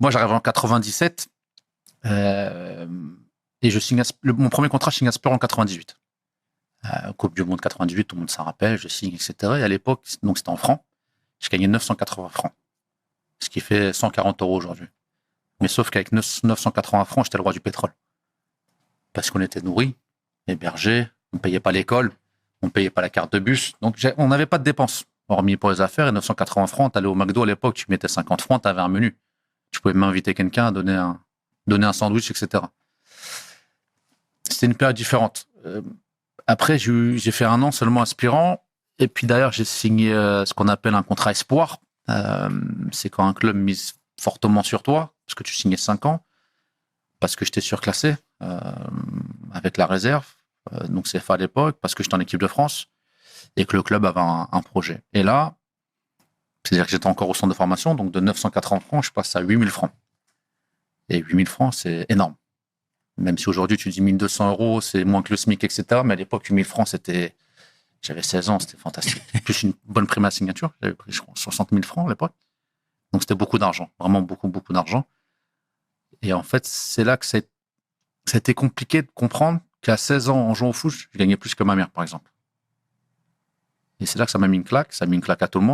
Moi, j'arrive en 97 euh, et je signe mon premier contrat, je signe à Spurs en 98. Coupe du Monde 98, tout le monde s'en rappelle, je signe, etc. Et à l'époque, donc c'était en francs, je gagnais 980 francs, ce qui fait 140 euros aujourd'hui. Mais sauf qu'avec 980 francs, j'étais le roi du pétrole. Parce qu'on était nourris, hébergés, on ne payait pas l'école, on ne payait pas la carte de bus. Donc, on n'avait pas de dépenses, hormis pour les affaires. Et 980 francs, tu allais au McDo à l'époque, tu mettais 50 francs, tu avais un menu. Tu pouvais même inviter quelqu'un à donner un sandwich, etc. C'était une période différente. Après, j'ai fait un an seulement aspirant. Et puis d'ailleurs, j'ai signé ce qu'on appelle un contrat espoir. C'est quand un club mise fortement sur toi, parce que tu signais 5 ans, parce que j'étais surclassé avec la réserve, donc CFA à l'époque, parce que j'étais en équipe de France, et que le club avait un projet. Et là, c'est-à-dire que j'étais encore au centre de formation, donc de 980 francs, je passe à 8000 francs. Et 8000 francs, c'est énorme. Même si aujourd'hui, tu dis 1200 euros, c'est moins que le SMIC, etc. Mais à l'époque, 8000 francs, c'était... J'avais 16 ans, c'était fantastique. Plus une bonne prime à signature. J'avais pris, je crois, 60 000 francs à l'époque. Donc, c'était beaucoup d'argent. Vraiment beaucoup, beaucoup d'argent. Et en fait, c'est là que ça a été compliqué de comprendre qu'à 16 ans, en jouant au foot, je gagnais plus que ma mère, par exemple. Et c'est là que ça m'a mis une claque. Ça a mis une claque à tout le monde.